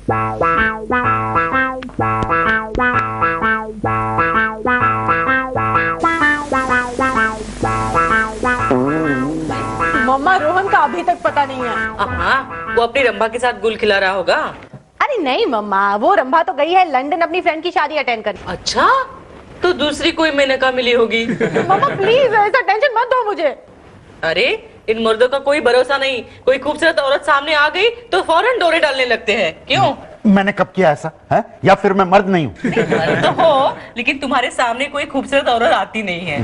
मम्मा रोहन का अभी तक पता नहीं है। हाँ, वो अपनी रंभा के साथ गुल खिला रहा होगा। अरे नहीं मम्मा, वो रंभा तो गई है लंदन अपनी फ्रेंड की शादी अटेंड करने। अच्छा, तो दूसरी कोई मेनका मिली होगी। मम्मा प्लीज ऐसा टेंशन मत दो मुझे। अरे इन मर्दों का कोई भरोसा नहीं, कोई खूबसूरत औरत सामने आ गई तो फौरन डोरे डालने लगते हैं। क्यों? मैंने कब किया ऐसा है? या फिर मैं मर्द नहीं हूँ? मर्द तो हो, लेकिन तुम्हारे सामने कोई खूबसूरत औरत आती नहीं है।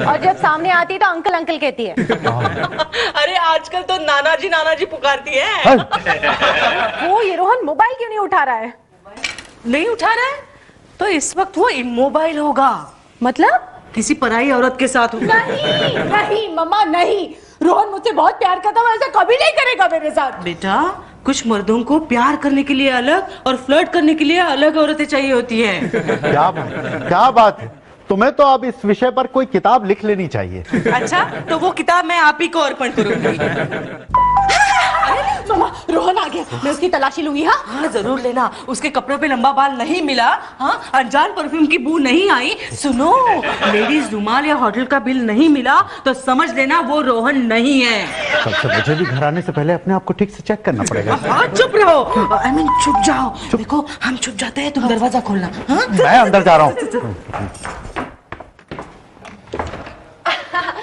और जब सामने आती है तो अंकल अंकल कहती है। अरे आजकल तो नाना जी पुकारती है। वो ये रोहन मोबाइल क्यों नहीं उठा रहा है? नहीं उठा रहा है तो इस वक्त वो इमोबाइल होगा। मतलब किसी पराई औरत के साथ होगा। नहीं नहीं मम्मा नहीं, रोहन मुझसे बहुत प्यार करता है, ऐसा कभी नहीं करेगा मेरे साथ। बेटा, कुछ मर्दों को प्यार करने के लिए अलग और फ्लर्ट करने के लिए अलग औरतें चाहिए होती है। क्या बात है, तुम्हें तो अब इस विषय पर कोई किताब लिख लेनी चाहिए। अच्छा, तो वो किताब मैं आप ही को अर्पण करूंगी। मम्मा रोहन आ गया, मैं उसकी तलाशी लूंगी। हाँ हाँ जरूर लेना, उसके कपड़ों पे लंबा बाल नहीं मिला, हाँ अनजान परफ्यूम की बू नहीं आई, सुनो लेडीज रुमाल या होटल का बिल नहीं मिला तो समझ लेना वो रोहन नहीं है। तब से मुझे भी घर आने से पहले अपने आप को ठीक से चेक करना पड़ेगा। हाँ चुप रहो, आई मीन चुप जाओ। देखो हम चुप जाते हैं, तुम दरवाजा खोलना। हाँ मैं अंदर जा रहा हूँ।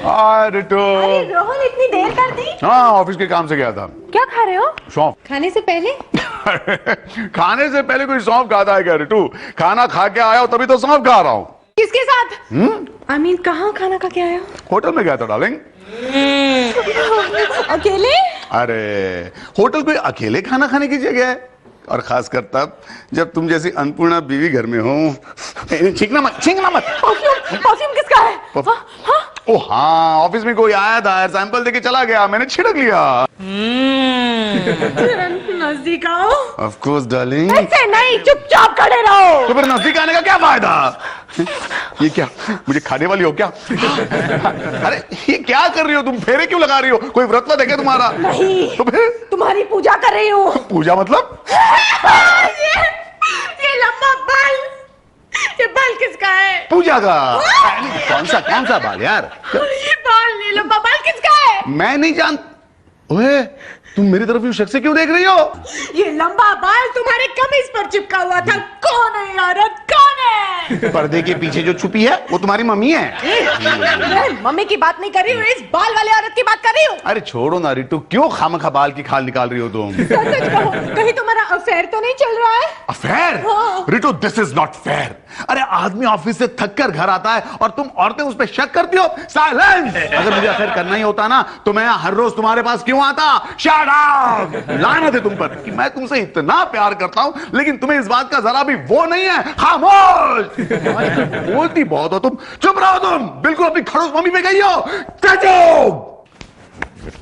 अरे रोहन इतनी देर कर दी? हाँ, ऑफिस के काम से गया था। क्या खा रहे हो? सौंफ। खाने से पहले? खाने से पहले कोई सौंफ खाता है क्या रिटू? खाना खा के आया हो तभी तो सौंफ खा रहा हूँ। किसके साथ? आई मीन कहाँ खाना खा के आया हो? होटल में गया था डार्लिंग। अकेले? अरे होटल कोई अकेले खाना खाने की जगह है, और खासकर तब जब तुम जैसी अन्नपूर्णा बीवी घर में हो। छींकना मत। परफ्यूम किसका है? ओ हाँ, ऑफिस में कोई आया था, सैंपल देके चला गया, मैंने छिड़क लिया। नजदीक आओ। Of course darling. ऐसे नहीं, चुपचाप खड़े रहो। तो फिर नजदीक आने का क्या फायदा? ये क्या, मुझे खाने वाली हो क्या? अरे ये क्या कर रही हो तुम? फेरे क्यों लगा रही हो? कोई व्रत है क्या तुम्हारा? नहीं। तो फिर? तुम्हारी पूजा कर रही हूँ। पूजा मतलब? ये लंबा बाल, ये बाल किसका है? पूजा का। कौन सा बाल यार? ये बाल, ये लंबा बाल किसका है? मैं नहीं जान। ओए, तुम मेरी तरफ शक से क्यों देख रही हो? ये लंबा बाल तुम्हारे कमीज पर चिपका हुआ था। कौन है औरत, कौन है? पर्दे के पीछे जो छुपी है वो तुम्हारी मम्मी है। मैं मम्मी की बात नहीं कर रही हूँ, इस बाल वाले औरत की बात कर रही हूँ। अरे छोड़ो ना रिटू, क्यों खामखा बाल की खाल निकाल रही हो तुम? सच कहो, कहीं तुम्हारा अफेयर तो नहीं चल रहा है? अफेयर? हाँ। Ritu, this is not fair. अरे आदमी ऑफिस से थक कर घर आता है और तुम औरतें उस पर शक करती हो? साइलेंस! अगर मुझे अफेयर करना ही होता ना तो मैं हर रोज तुम्हारे पास क्यों आता? Shut up! लानत है तुम पर कि मैं तुमसे इतना प्यार करता हूं लेकिन तुम्हें इस बात का जरा भी वो नहीं है। खामोश! बोलती बहुत हो तुम। चुप रहो तुम, बिल्कुल अपनी खड़ूस मम्मी पे गई हो।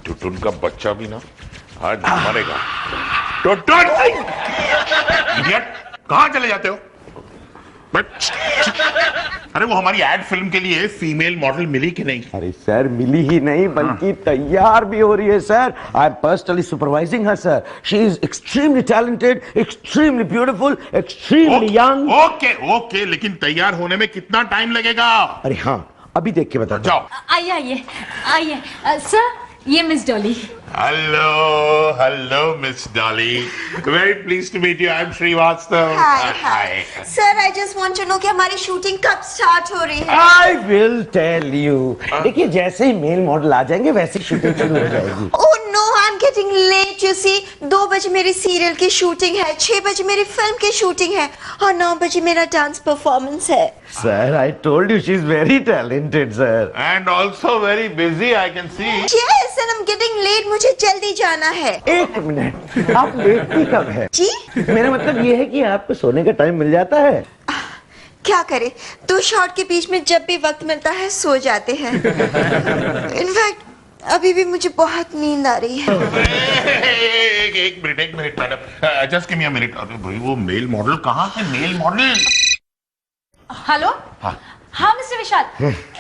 टुटुन का बच्चा भी ना आज मरेगा। टुटुन! इडियट, कहां चले जाते हो? अरे वो हमारी एड फिल्म के लिए फीमेल मॉडल मिली कि नहीं? अरे सर, मिली ही नहीं बल्कि तैयार भी हो रही है sir. I am personally supervising her sir. She is extremely talented, extremely beautiful, extremely young. Okay, लेकिन तैयार होने में कितना टाइम लगेगा? अरे हाँ, अभी देख के बता। जाओ। आइए सर, ये miss Dolly. Hello miss Dolly, very pleased to meet you. I am Srivastava. Hi sir, I just want to know कि हमारी शूटिंग कब स्टार्ट हो रही है? I will tell you. देखिए, जैसे ही मेल मॉडल आ जाएंगे वैसे ही शूटिंग शुरू हो जाएगी। Oh no, I am getting late. You see, 2 बजे मेरी सीरियल की शूटिंग है, 6 बजे मेरी फिल्म की शूटिंग है और 9 बजे मेरा डांस परफॉर्मेंस है। Sir, I told you she is very talented sir. And also very busy, I can see. Yes, and I am getting late, मुझे जल्दी जाना है। एक मिनट, आप लेट भी कब है? जी? मेरा मतलब ये है कि आपको सोने का टाइम मिल जाता है? क्या करे, 2 शॉट के बीच में जब भी वक्त मिलता है सो जाते हैं। इनफैक्ट अभी भी मुझे बहुत नींद आ रही है। एक minute madam, just give me a minute. अरे भाई, वो मेल मॉडल कहाँ है? Male model. हेलो। हाँ मिस्टर विशाल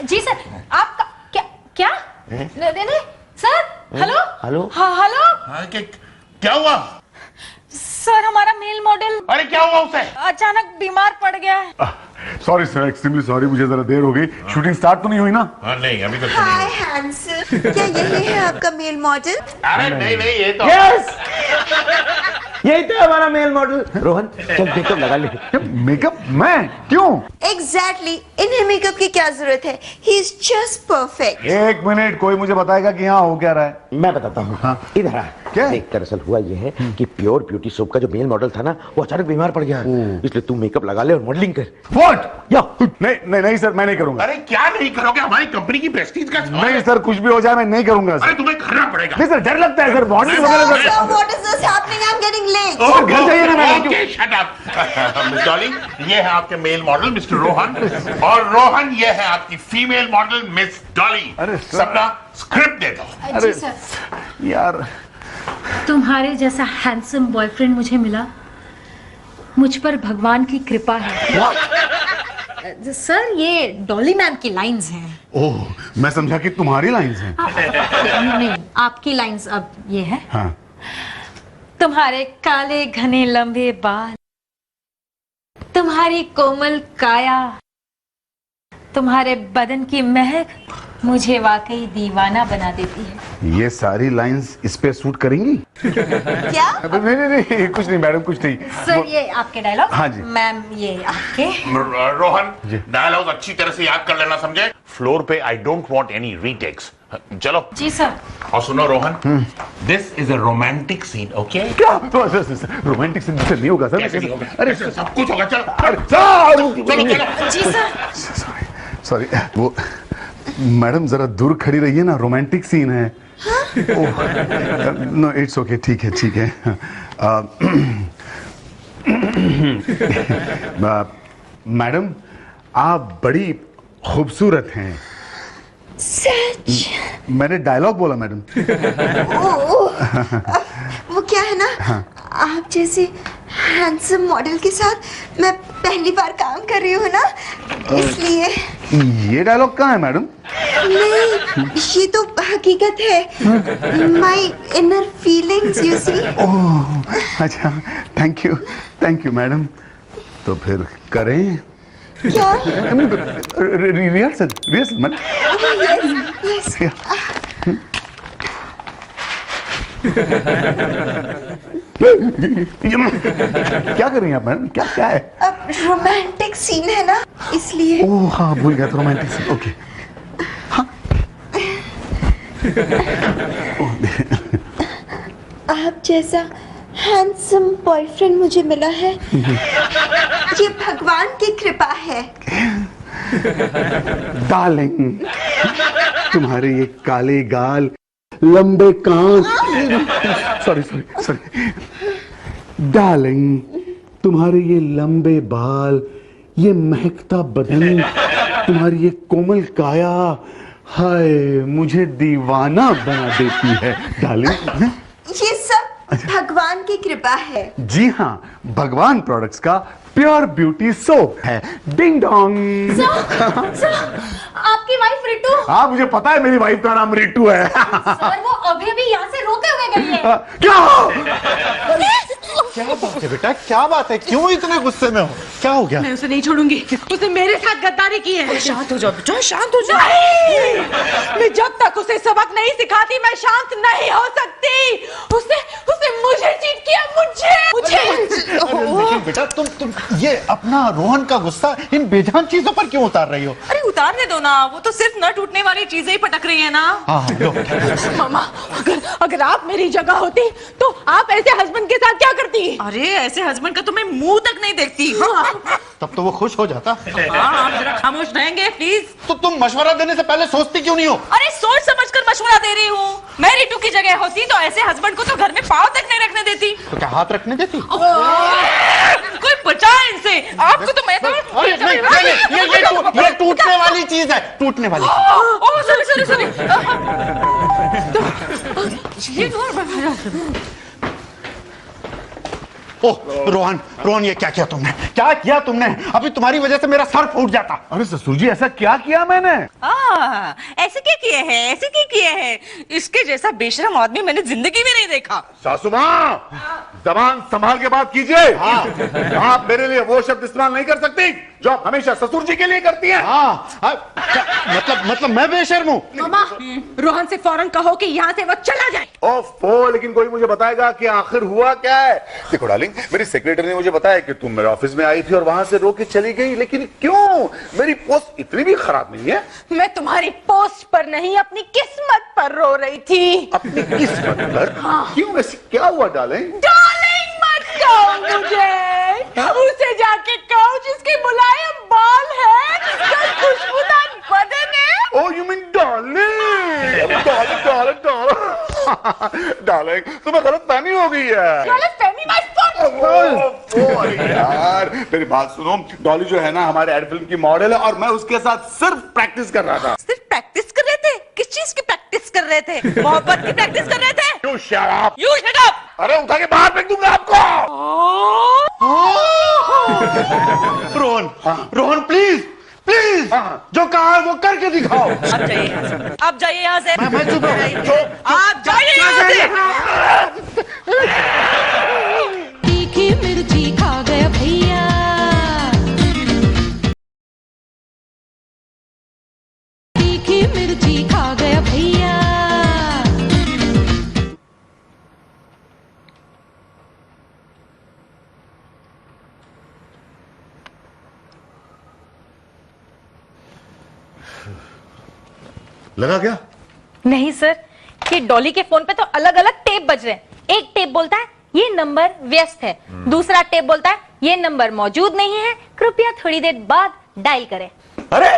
जी सर, आपका क्या नहीं सर। Hello hello. हाँ हेलो। क्या हुआ? सर हमारा मेल मॉडल अरे क्या हुआ उसे? अचानक बीमार पड़ गया है। सॉरी सर, एक्सट्रीमली सॉरी, मुझे जरा देर हो गई। शूटिंग स्टार्ट तो नहीं हुई ना? हाँ, नहीं अभी तक तो हाय नहीं। हैंडसम, क्या यही है आपका मेल मॉडल? अरे नहीं नहीं, ये तो यस, यही तो हमारा मेल मॉडल। रोहन चल मेकअप लगा ले। मेकअप? मैं क्यों? एग्जैक्टली, इन्हें मेकअप की क्या जरूरत है? He is just perfect. एक मिनट, कोई मुझे बताएगा कि यहाँ हो क्या रहा है? मैं बताता हूँ। हाँ। इधर आ। क्या? देख, दरअसल हुआ ये है कि प्योर ब्यूटी सोप का जो मेल मॉडल था ना, वो अचानक बीमार पड़ गया, इसलिए तू मेकअप लगा ले और मॉडलिंग कर। What? या नहीं नहीं नहीं सर, मैं नहीं करूंगा। अरे क्या नहीं करोगे? हमारी कंपनी की प्रेस्टीज का सवाल नहीं है। सर, कुछ भी हो जाए मैं नहीं करूंगा अरे सर। तुम्हें करना पड़ेगा। नहीं सर, डर लगता है सर, मॉडलिंग नहीं, वगैरह नहीं, sir. So what is this happening? I'm getting late. Sir, घर जाइए ना madam. Okay, shut up. Miss Dolly, ये है आपके मेल मॉडल मिस्टर रोहन, और रोहन ये है आपकी फीमेल मॉडल मिस डॉली। अरे सर। सबका स्क्रिप्ट दे दो। जी सर, यार, तुम्हारे जैसा हैंडसम बॉयफ्रेंड मुझे मिला, मुझ पर भगवान की कृपा है। सर ये डॉली मैम की लाइंस हैं। ओह, मैं समझा कि तुम्हारी लाइंस हैं। नहीं, आपकी लाइंस अब ये है। हाँ। तुम्हारे काले घने लंबे बाल, तुम्हारी कोमल काया, तुम्हारे बदन की महक मुझे वाकई दीवाना बना देती है। ये सारी लाइंस इस पे सूट करेंगी? क्या? नहीं नहीं नहीं, कुछ नहीं मैडम, कुछ नहीं। सर ये आपके डायलॉग। हाँ जी। मैम ये आपके। रोहन, डायलॉग अच्छी तरह से याद कर लेना, समझे? फ्लोर पे I don't want any retakes. चलो। जी सर। और सुनो Rohan, this is a romantic scene, okay? क्या? रोमांटिक सीन नहीं होगा सर। कैसे नहीं होगा? अरे सब कुछ होगा। चलो सर, चलो। जी सर। सॉरी, वो मैडम जरा दूर खड़ी रहिए ना, रोमांटिक सीन है। नो इट्स ओके, ठीक है ठीक है। मैडम आप बड़ी खूबसूरत हैं। सच? मैंने डायलॉग बोला मैडम। वो क्या है ना, आप जैसे हैंडसम मॉडल के साथ मैं पहली बार काम कर रही हूँ ना, इसलिए। ये डायलॉग कहाँ है मैडम? नहीं, ये तो हकीकत है। My inner feelings, you see. ओह अच्छा, थैंक यू मैडम। तो फिर करें क्या? Rehearsal madam. यस। क्या कर रही हैं आप मैडम? क्या क्या है? अब रोमांटिक सीन है ना, इसलिए। ओह हाँ, भूल गया था, रोमांटिक सीन। ओके। आप जैसा हैंडसम बॉयफ्रेंड मुझे मिला है, ये भगवान की कृपा है। डार्लिंग, तुम्हारे ये काले गाल, लंबे कान, सॉरी डार्लिंग, तुम्हारे ये लंबे बाल, ये महकता बदन, तुम्हारी ये कोमल काया, हाय मुझे दीवाना बना देती है डार्लिंग। ये सब भगवान की कृपा है। जी हाँ, भगवान प्रोडक्ट्स का प्योर ब्यूटी सोप है। Ding dong. आपकी वाइफ रितु। हाँ मुझे पता है, मेरी वाइफ का नाम रितु है। सर वो अभी अभी यहाँ से रोते हुए गई है। क्या? क्या बात है बेटा, क्या बात है? क्यों इतने गुस्से में हो? क्या हो गया? मैं उसे नहीं छोड़ूंगी, उसने मेरे साथ गद्दारी की है। शांत हो जाओ बेटा, शांत हो जाओ। मैं जब तक उसे सबक नहीं सिखाती मैं शांत नहीं हो सकती। उसने मुझे चीट किया, मुझे। लेकिन बेटा तुम ये अपना रोहन का गुस्सा इन बेजान चीजों पर क्यों उतार रही हो? अरे उतारने दो ना, वो तो सिर्फ न टूटने वाली चीजें ही पटक रही है ना। हाँ लो। मामा, अगर आप मेरी जगह होती तो आप ऐसे हस्बैंड के साथ क्या करती? अरे ऐसे हस्बैंड का तो मैं मुंह तक नहीं देखती। तब तो वो खुश हो जाता। हाँ, आप जरा खामोश रहेंगे प्लीज। तो तुम मशवरा देने से पहले सोचती क्यों नहीं हो? अरे सोच समझकर मशवरा दे रही हूँ। मैं रितु की जगह होती तो ऐसे हस्बैंड को तो घर में पाँव तक नहीं रखने देती। तो क्या हाथ रखने देती? कोई बचाए इनसे। आपको तो मैं तो अरे नहीं, ये टूटने वाली चीज है, टूटने वाली चीज। सॉरी। ओह रोहन, ये क्या किया तुमने? क्या किया तुमने? अभी तुम्हारी वजह से मेरा सर फूट जाता। अरे ससुर जी, ऐसा क्या किया मैंने? ऐसे क्या किए हैं? इसके जैसा बेशरम आदमी मैंने जिंदगी में नहीं देखा। सासू माँ, जबान संभाल के बात कीजिए। आप मेरे लिए वो शब्द इस्तेमाल नहीं कर सकती जो आप हमेशा ससुर जी के लिए करती हैं। मतलब मैं बेशर्म हूँ। मामा, रोहन से फौरन कहो कि यहाँ से वो चला जाए। ओफो, लेकिन कोई मुझे बताएगा कि आखिर हुआ क्या है। देखो डार्लिंग, मेरी सेक्रेटरी ने मुझे बताया कि तुम मेरे ऑफिस में आई थी और वहां से रो के चली गई, लेकिन क्यों? मेरी पोस्ट इतनी भी खराब नहीं है। मैं तुम्हारी पोस्ट पर नहीं, अपनी किस्मत पर रो रही थी। अपनी किस्मत पर? क्यों, ऐसी क्या हुआ डार्लिंग? डार्लिंग मत कहो मुझे, उसे जाके कहो जिसके मुलायम बाल है, जिसका खुशबूदार बदन है। Oh, you mean darling? Darling, तुम्हें गलतफहमी हो गई है। गलतफहमी my fault। अरे यार, मेरी बात सुनो। डॉली जो है ना हमारे एड फिल्म की मॉडल है और मैं उसके साथ सिर्फ प्रैक्टिस कर रहा था। सिर्फ प्रैक्टिस कर रहे थे? किस चीज की प्रैक्टिस कर रहे थे? मोहब्बत की प्रैक्टिस कर रहे थे? You shut up! You shut up! अरे उठा के बाहर फेंक दूंगा आपको। रोहन प्लीज प्लीज, जो कहा है वो करके दिखाओ। आप जाइए यहाँ से। आप जाइए यहाँ से। मैं चुप हूँ। आप जाइए यहाँ से। तीखी मिर्ची खा गया भैया। तीखी मिर्ची खा गया भैया। लगा क्या? नहीं सर, ये डॉली के फोन पे तो अलग अलग टेप बज रहे हैं। एक टेप बोलता है ये नंबर व्यस्त है, दूसरा टेप बोलता है ये नंबर मौजूद नहीं है, कृपया थोड़ी देर बाद डायल करें। अरे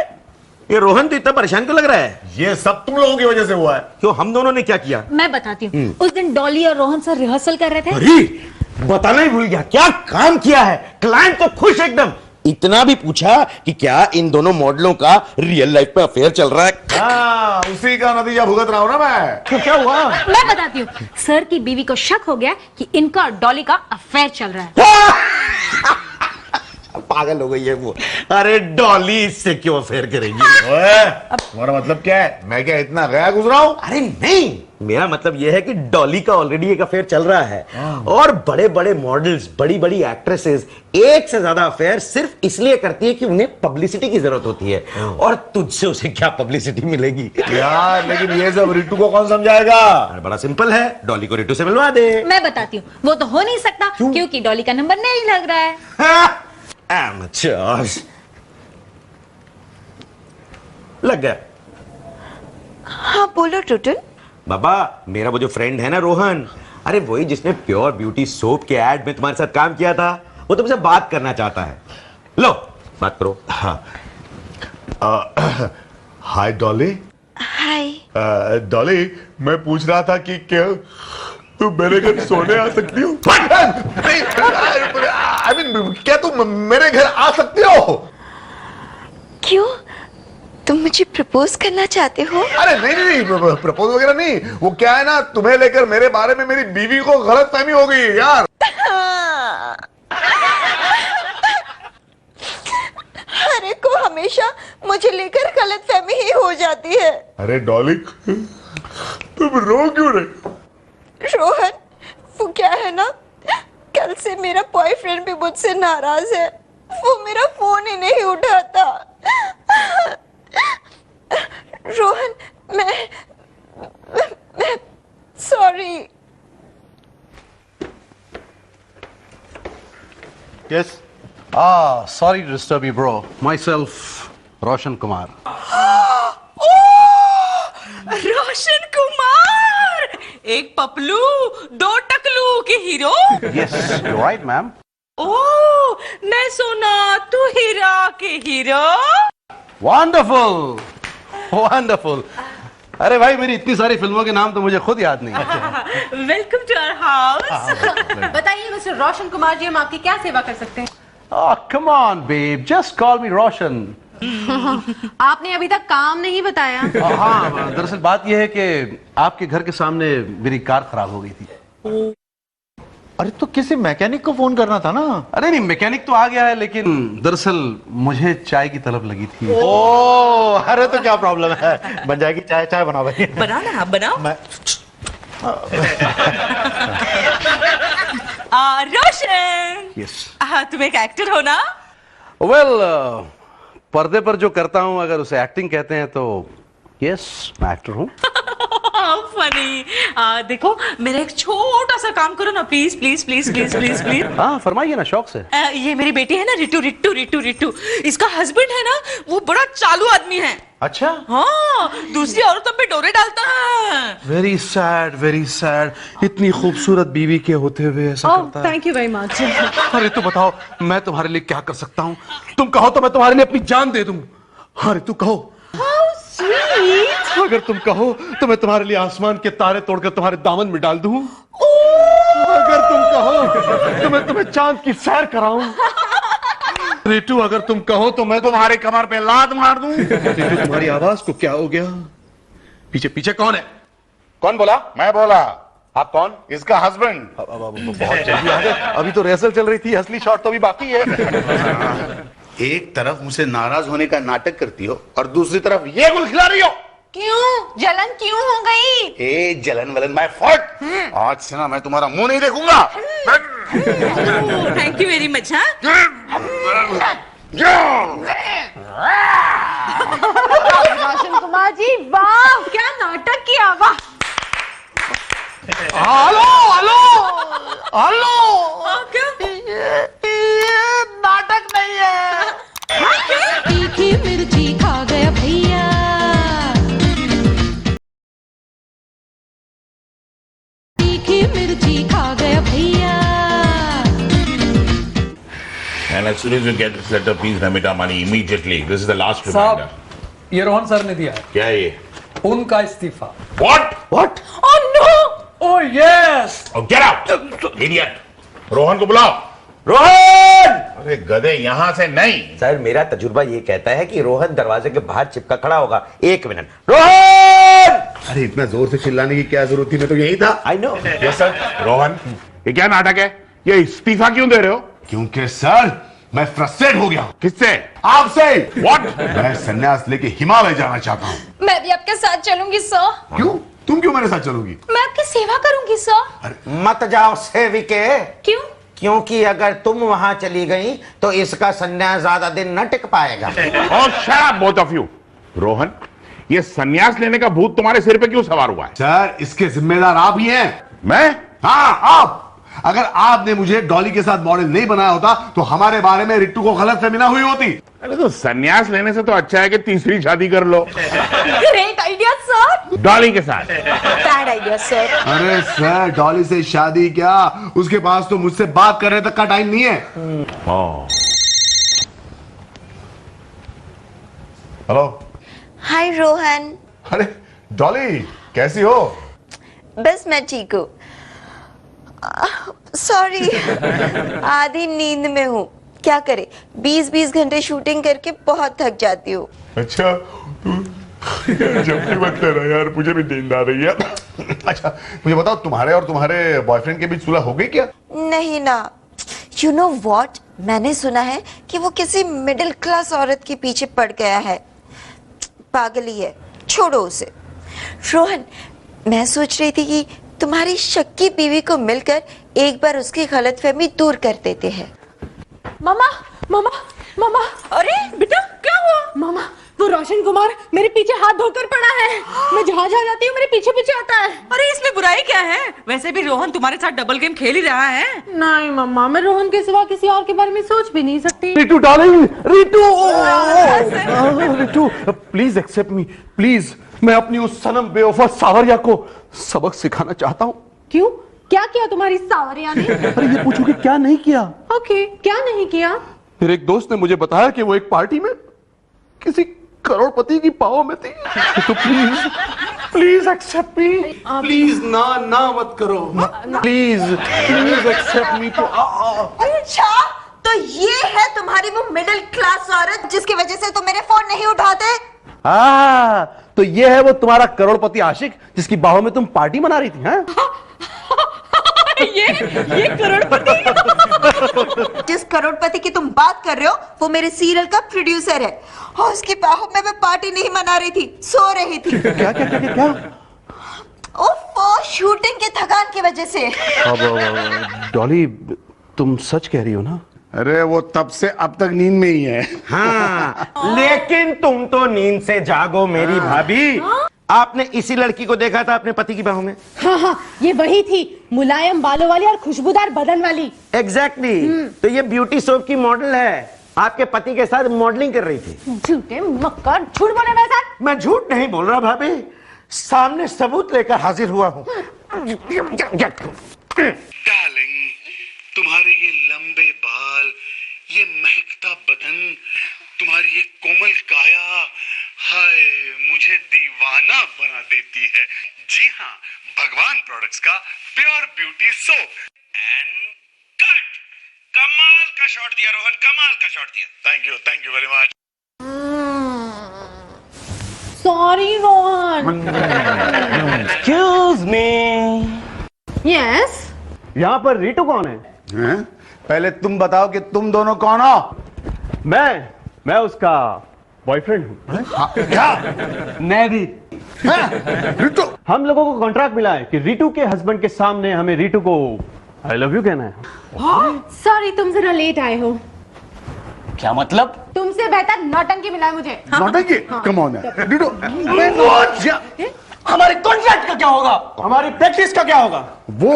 ये रोहन तो इतना परेशान क्यों लग रहा है? ये सब तुम लोगों की वजह से हुआ है। क्यों, हम दोनों ने क्या किया? मैं बताती हूँ। उस दिन डॉली और रोहन सर रिहर्सल कर रहे थे। अरे बताना ही भूल गया, क्या काम किया है। क्लाइंट तो खुश एकदम, इतना भी पूछा कि क्या इन दोनों मॉडलों का रियल लाइफ में अफेयर चल रहा है। हाँ, उसी का नतीजा भुगत रहा हूं ना मैं। तो क्या हुआ? मैं बताती हूँ। सर की बीवी को शक हो गया कि इनका और डॉली का अफेयर चल रहा है। पागल हो गई है वो। अरे डॉली इससे क्यों अफेयर करेगी? तुम्हारा मतलब क्या है? मैं क्या इतना गया गुजरा हूं? अरे नहीं, मेरा मतलब यह है कि डॉली का ऑलरेडी एक अफेयर चल रहा है और बड़े बड़े मॉडल्स, बड़ी बड़ी एक्ट्रेसेस एक से ज्यादा अफेयर सिर्फ इसलिए करती है कि उन्हें पब्लिसिटी की जरूरत होती है, और तुझसे उसे क्या पब्लिसिटी मिलेगी यार, लेकिन ये सब रितु को कौन समझाएगा? अरे बड़ा सिंपल है, डॉली को रितु से मिलवा दे। मैं बताती हूँ, वो तो हो नहीं सकता क्योंकि डॉली का नंबर नहीं लग रहा है। Amateurs। लग गया। हाँ बोलो टुटुन। बाबा, मेरा वो जो फ्रेंड है ना रोहन, अरे वही जिसने प्योर ब्यूटी सोप के एड में तुम्हारे साथ काम किया था, वो तुमसे बात करना चाहता है। लो बात करो। हाय डॉली। हाय। डॉली, मैं पूछ रहा था कि क्या तुम मेरे घर सोने आ सकती हो? आई मीन, क्या तुम मेरे घर आ सकती हो? क्यों, तुम मुझे प्रपोज करना चाहते हो? अरे नहीं नहीं, प्रपोज वगैरह नहीं। वो क्या है ना, तुम्हें लेकर मेरे बारे में मेरी बीवी को गलतफहमी हो गई है यार। हर एक को हमेशा मुझे लेकर गलतफहमी ही हो जाती है। अरे डॉली, तुम रो क्यों रहे? रोहन, वो क्या है ना, कल से मेरा बॉयफ्रेंड भी मुझसे नाराज है। वो मेरा फोन ही नहीं उठाता। रोहन, मैं sorry. Yes. Sorry to disturb you, bro. Myself, Roshan Kumar. Roshan Kumar, एक पपलू दो टकलू के hero. Yes, you're right, ma'am. ओह, मैं सुना तू हीरा के हीरो। Wonderful, wonderful. अरे भाई, मेरी इतनी सारी फिल्मों के नाम तो मुझे खुद याद नहीं है। Welcome to our house. बताइए मिस्टर रोशन कुमार जी, हम आपकी क्या सेवा कर सकते हैं? Oh, come on, babe. Just call me Roshan. आपने अभी तक काम नहीं बताया। हाँ, दरअसल बात यह है कि आपके घर के सामने मेरी कार खराब हो गई थी। अरे तो किसी मैकेनिक को फोन करना था ना। अरे नहीं, मैकेनिक तो आ गया है, लेकिन दरअसल मुझे चाय की तलब लगी थी। ओ, अरे तो क्या प्रॉब्लम है, बन जाएगी चाय। चाय बनाओ भाई। बनाओ ना, आप बनाओ। रोशन। यस तुम एक एक्टर हो ना? वेल पर्दे पर जो करता हूं अगर उसे एक्टिंग कहते हैं तो यस मैं एक्टर हूं। फनी। देखो मेरा एक छोटा सा काम करो ना, please please please please please please. हाँ फरमाइए ना, शौक से। ये मेरी बेटी है ना, रिटू रिटू रिटू रिटू, इसका हस्बैंड है ना, वो बड़ा चालू आदमी है। अच्छा। हाँ, दूसरी औरतों पे डोरे डालता है। वेरी सैड, इतनी खूबसूरत बीवी के होते हुए ऐसा करता है। Thank you very much. अरे तू बताओ मैं तुम्हारे लिए क्या कर सकता हूँ? तुम कहो तो मैं तुम्हारे लिए अपनी जान दे दूं। अरे तू कहो। अगर तुम कहो तो मैं तुम्हारे लिए आसमान के तारे तोड़कर तुम्हारे दामन में डाल दूं। अगर तुम कहो तो मैं तुम्हें चांद की सैर कराऊं। रितु अगर तुम कहो तो मैं तुम्हारे कमर पे लात मार दूं। रितु तुम्हारी आवाज को क्या हो गया? पीछे पीछे कौन है? कौन बोला? मैं बोला। आप कौन? इसका हस्बैंड। बहुत जल्दी आ गए। अभी तो रिहर्सल चल रही थी, असली शॉट तो अभी बाकी है। एक तरफ मुझसे नाराज होने का नाटक करती हो और दूसरी तरफ ये गुल खिला रही हो। क्यों? जलन क्यों हो गई? ए जलन वलन माय फॉल्ट। आज से ना मैं तुम्हारा मुंह नहीं देखूंगा। Thank you very much. Roshan Kumar ji वाह, क्या नाटक किया, वाह। Hello hello hello. नाटक नहीं है। तीखी मिर्ची खा गया भैया। तीखी मिर्ची खा गया भैया। And as soon as you get this letter, please remit our money immediately. This is the last reminder. ये रोहन सर ने दिया है, क्या है ये? उनका इस्तीफा। What? What? Oh no! Oh yes! Oh, get out! Idiot! Rohan को बुलाओ। रोहन! अरे गधे, यहाँ से नहीं। सर मेरा तजुर्बा ये कहता है कि रोहन दरवाजे के बाहर चिपका खड़ा होगा। एक मिनट। रोहन! अरे इतना जोर से चिल्लाने की क्या जरूरत थी? मैं तो यही था। I know. Yes sir. Rohan, ये क्या नाटक है? ये इस्तीफा क्यों दे रहे हो? क्योंकि सर मैं फ्रस्ट्रेट हो गया। किससे? आपसे। What? मैं संन्यास लेके हिमालय जाना चाहता हूँ। मैं भी आपके साथ चलूंगी सर। क्यों? तुम क्यों मेरे साथ चलोगी? मैं आपकी सेवा करूंगी सर। मत जाओ सेविके। क्यों? क्योंकि अगर तुम वहां चली गई तो इसका संन्यास ज्यादा दिन न टिक पाएगा। और shut up both of you. Rohan, ये संन्यास लेने का भूत तुम्हारे सिर पे क्यों सवार हुआ है? सर इसके जिम्मेदार आप ही हैं। मैं? हाँ आप। अगर आपने मुझे डॉली के साथ मॉडल नहीं बनाया होता तो हमारे बारे में रिट्टू को गलतफहमी ना हुई होती। अरे तो संन्यास लेने से तो अच्छा है कि तीसरी शादी कर लो। Great idea sir. डॉली के साथ। Bad idea sir. अरे सर डॉली से शादी क्या, उसके पास तो मुझसे बात करने तक का टाइम नहीं है। हेलो। हाय रोहन। अरे डॉली कैसी हो? बस मैं ठीक हूँ। सॉरी आधी नींद में हूँ। क्या करे, 20-20 घंटे शूटिंग करके बहुत थक जाती हूँ। अच्छा जब भी मत लेना यार, मुझे भी नींद आ रही है। अच्छा मुझे बताओ तुम्हारे और तुम्हारे बॉयफ्रेंड के बीच सुलह हो गई क्या? नहीं ना। यू नो वॉट, मैंने सुना है कि वो किसी मिडिल क्लास औरत के पीछे पड़ गया है। पागल ही है, छोड़ो उसे। रोहन मैं सोच रही थी कि तुम्हारी शक्की बीवी को मिलकर एक बार उसकी गलतफहमी दूर कर देते हैं। मामा मामा मामा। अरे बेटा क्या हुआ? मामा वो रोशन कुमार मेरे पीछे हाथ धोकर पड़ा है। मैं जहाँ जहाँ जाती हूँ मेरे पीछे पीछे आता है। अरे इसमें बुराई क्या है? वैसे भी रोहन तुम्हारे साथ डबल गेम खेल ही रहा है। नहीं मम्मा, मैं रोहन के सिवा किसी और के बारे में सोच भी नहीं सकती। Ritu darling, Ritu Ritu please accept me please. मैं अपनी उस सनम बेवफा सावरिया को सबक सिखाना चाहता हूँ। क्यों? क्या किया तुम्हारी सावरिया ने? अरे ये पूछो कि क्या नहीं किया। ओके, क्या नहीं किया? मेरे एक दोस्त ने मुझे बताया कि वो एक पार्टी में किसी करोड़पति की पाव में थी। तो please please accept me. Please ना ना मत करो। Please please accept me. तो अच्छा तो ये है तुम्हारी वो मिडिल क्लास औरत जिसकी वजह से तुम मेरे फोन नहीं उठाते? तो ये है वो तुम्हारा करोड़पति आशिक जिसकी बाहों में तुम पार्टी मना रही थी। हाँ? ये करोड़पति। जिस करोड़पति की तुम बात कर रहे हो वो मेरे सीरियल का प्रोड्यूसर है और उसकी बाहों में मैं पार्टी नहीं मना रही थी, सो रही थी। क्या क्या क्या क्या क्या? ओफो शूटिंग की थकान की वजह से। अब डॉली तुम सच कह रही हो ना? अरे वो तब से अब तक नींद में ही है। हाँ, लेकिन तुम तो नींद से जागो मेरी भाभी। आपने इसी लड़की को देखा था अपने पति की बाहों में? हाँ हाँ, ये वही थी, मुलायम बालों वाली और खुशबूदार बदन वाली। एग्जैक्टली। तो ये ब्यूटी सोप की मॉडल है, आपके पति के साथ मॉडलिंग कर रही थी। झूठे मक्कार, झूठ बोले मेरे साथ। मैं झूठ नहीं बोल रहा भाभी, सामने सबूत लेकर हाजिर हुआ हूं। डार्लिंग, तुम्हारे ये लंबे बाल, ये महकता बदन, तुम्हारी ये कोमल काया, हाय मुझे दीवाना बना देती है। जी हाँ, भगवान प्रोडक्ट्स का pure beauty soap. And cut. कमाल का शॉट दिया रोहन, कमाल का शॉट दिया। Thank you very much. Sorry Rohan. Excuse me. Yes. यहाँ पर रीटू कौन है? हैं? पहले तुम बताओ कि तुम दोनों कौन हो? मैं उसका बॉयफ्रेंड हूँ। क्या? मैं भी। रितु, हम लोगों को कॉन्ट्रैक्ट मिला है कि रीटू के हस्बैंड के सामने हमें रीटू को आई लव यू कहना है। सॉरी, तुम जरा लेट आए हो। क्या मतलब? तुमसे बेहतर नौटंकी मिला है मुझे। नौटंकी? कम ऑन रितु, हमारे कॉन्ट्रैक्ट का क्या होगा? हमारी प्रैक्टिस का क्या होगा? वो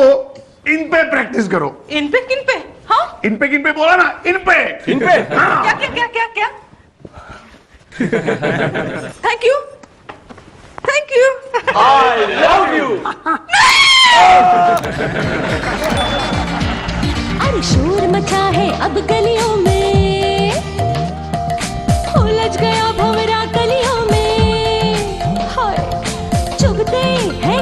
इन पे प्रैक्टिस करो। इन पे किन पे? हाँ, इन पे बोला ना, इन पे। हाँ। क्या क्या क्या क्या क्या? Thank you, thank you. I love you. अरे शोर मचा है अब गलियों में, उलझ गया भंवरा गलियों में, हाय चुभते हैं